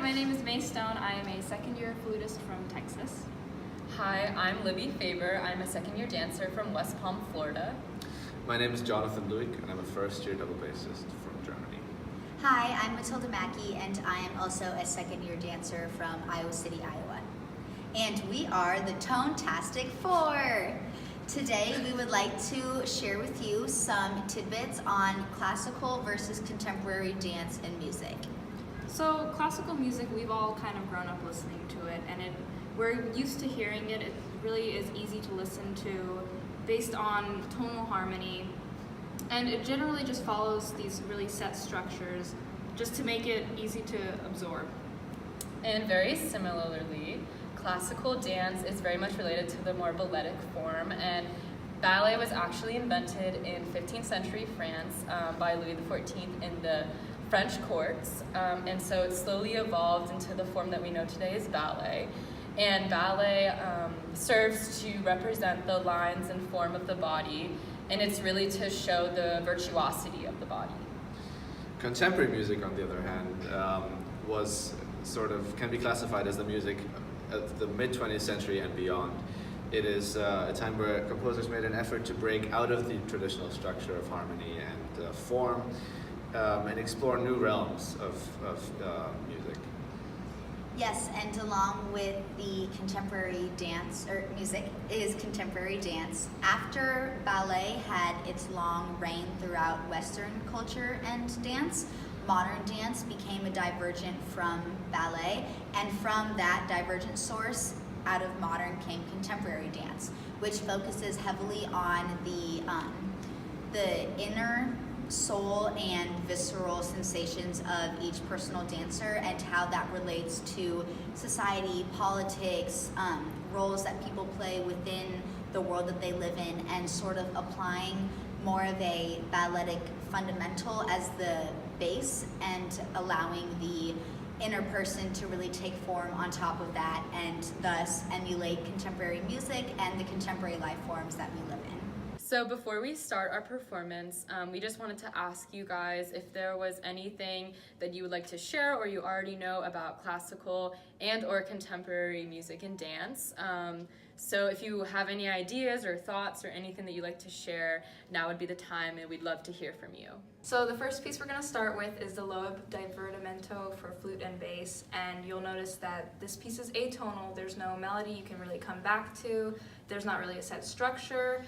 my name is May Stone. I am a second-year flutist from Texas. Hi, I'm Libby Faber. I'm a second-year dancer from West Palm, Florida. My name is Jonathan Luik, and I'm a first-year double bassist from Germany. Hi, I'm Matilda Mackey, and I am also a second-year dancer from Iowa City, Iowa. And we are the Tone-tastic Four. Today, we would like to share with you some tidbits on classical versus contemporary dance and music. So classical music, we've all kind of grown up listening to it, and we're used to hearing it. It really is easy to listen to based on tonal harmony, and it generally just follows these really set structures just to make it easy to absorb. And very similarly, classical dance is very much related to the more balletic form, and ballet was actually invented in 15th century France by Louis XIV in the French courts, and so it slowly evolved into the form that we know today as ballet. And ballet serves to represent the lines and form of the body, and it's really to show the virtuosity of the body. Contemporary music, on the other hand, can be classified as the music of the mid-20th century and beyond. It is a time where composers made an effort to break out of the traditional structure of harmony and form and explore new realms of music. Yes, and along with the contemporary dance, or music, is contemporary dance. After ballet had its long reign throughout Western culture and dance, modern dance became a divergent from ballet, and from that divergent source, out of modern came contemporary dance, which focuses heavily on the inner soul and visceral sensations of each personal dancer and how that relates to society, politics, roles that people play within the world that they live in, and sort of applying more of a balletic fundamental as the base and allowing the inner person to really take form on top of that and thus emulate contemporary music and the contemporary life forms that we live in. So before we start our performance, we just wanted to ask you guys if there was anything that you would like to share or you already know about classical and or contemporary music and dance. So if you have any ideas or thoughts or anything that you'd like to share, now would be the time, and we'd love to hear from you. So the first piece we're going to start with is the Loeb divertimento for flute and bass, and you'll notice that this piece is atonal. There's no melody you can really come back to. There's not really a set structure.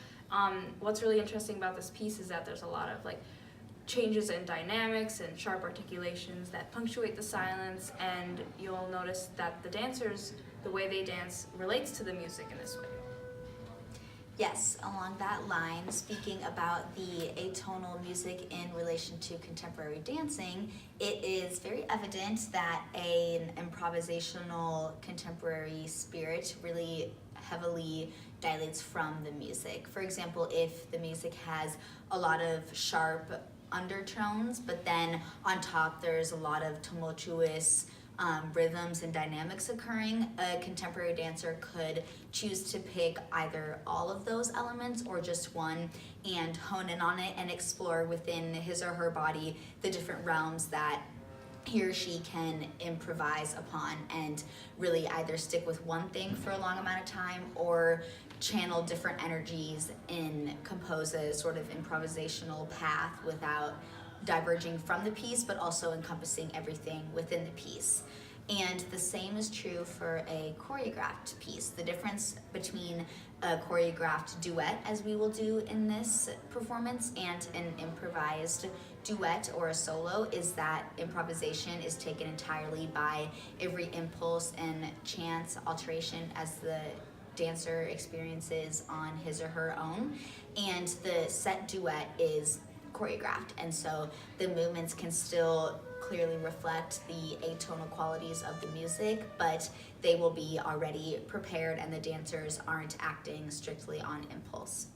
What's really interesting about this piece is that there's a lot of changes in dynamics and sharp articulations that punctuate the silence, and you'll notice that the dancers, the way they dance, relates to the music in this way. Yes, along that line, speaking about the atonal music in relation to contemporary dancing, it is very evident that an improvisational contemporary spirit really heavily dilates from the music. For example, if the music has a lot of sharp undertones, but then on top there's a lot of tumultuous rhythms and dynamics occurring, a contemporary dancer could choose to pick either all of those elements or just one and hone in on it and explore within his or her body the different realms that he or she can improvise upon and really either stick with one thing for a long amount of time or channel different energies and compose a sort of improvisational path without diverging from the piece, but also encompassing everything within the piece. And the same is true for a choreographed piece. The difference between a choreographed duet, as we will do in this performance, and an improvised duet or a solo is that improvisation is taken entirely by every impulse and chance alteration as the dancer experiences on his or her own, and the set duet is choreographed, and so the movements can still clearly reflect the atonal qualities of the music, but they will be already prepared and the dancers aren't acting strictly on impulse.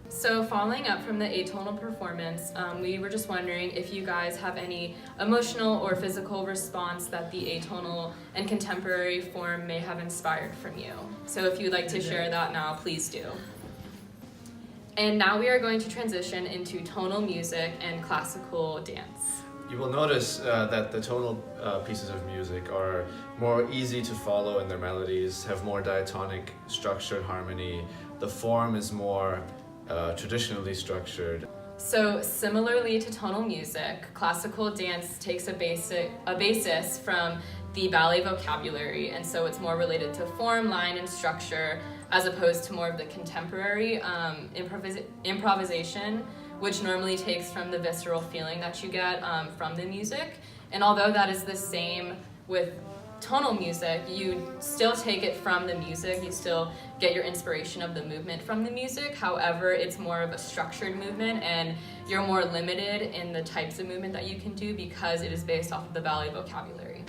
So following up from the atonal performance, we were just wondering if you guys have any emotional or physical response that the atonal and contemporary form may have inspired from you. So if you'd like to share that now, please do. And now we are going to transition into tonal music and classical dance. You will notice that the tonal pieces of music are more easy to follow in their melodies, have more diatonic structured harmony. The form is more traditionally structured. So similarly to tonal music, classical dance takes a basis from the ballet vocabulary, and so it's more related to form, line, and structure, as opposed to more of the contemporary improvisation, which normally takes from the visceral feeling that you get from the music. And although that is the same with tonal music, you still take it from the music, you still get your inspiration of the movement from the music. However, it's more of a structured movement, and you're more limited in the types of movement that you can do because it is based off of the ballet vocabulary.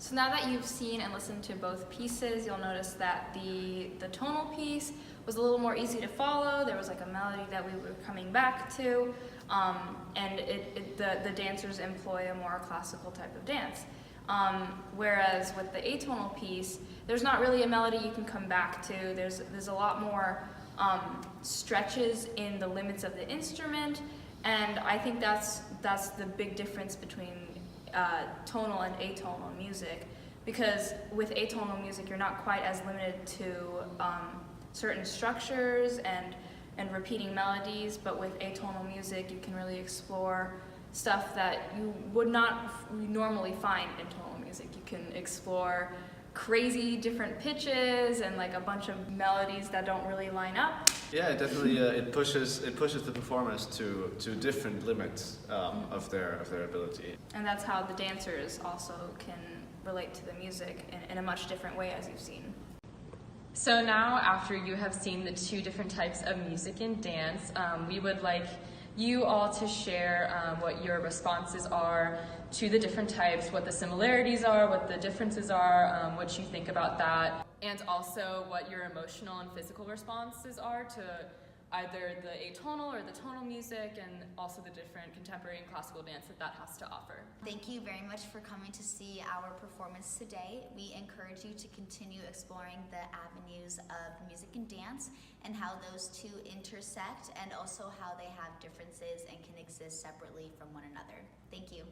So now that you've seen and listened to both pieces, you'll notice that the tonal piece was a little more easy to follow. There was like a melody that we were coming back to, and the dancers employ a more classical type of dance. Whereas with the atonal piece, there's not really a melody you can come back to. There's a lot more stretches in the limits of the instrument, and I think that's the big difference between tonal and atonal music, because with atonal music you're not quite as limited to certain structures and repeating melodies, but with atonal music you can really explore stuff that you would not normally find in tonal music. You can explore crazy different pitches and like a bunch of melodies that don't really line up. Yeah, it definitely it pushes the performers to different limits of their ability. And that's how the dancers also can relate to the music in a much different way, as you've seen. So now, after you have seen the two different types of music and dance, we would like you all to share what your responses are to the different types, what the similarities are, what the differences are, what you think about that, and also what your emotional and physical responses are to either the atonal or the tonal music, and also the different contemporary and classical dance that has to offer. Thank you very much for coming to see our performance today. We encourage you to continue exploring the avenues of music and dance and how those two intersect, and also how they have differences and can exist separately from one another. Thank you.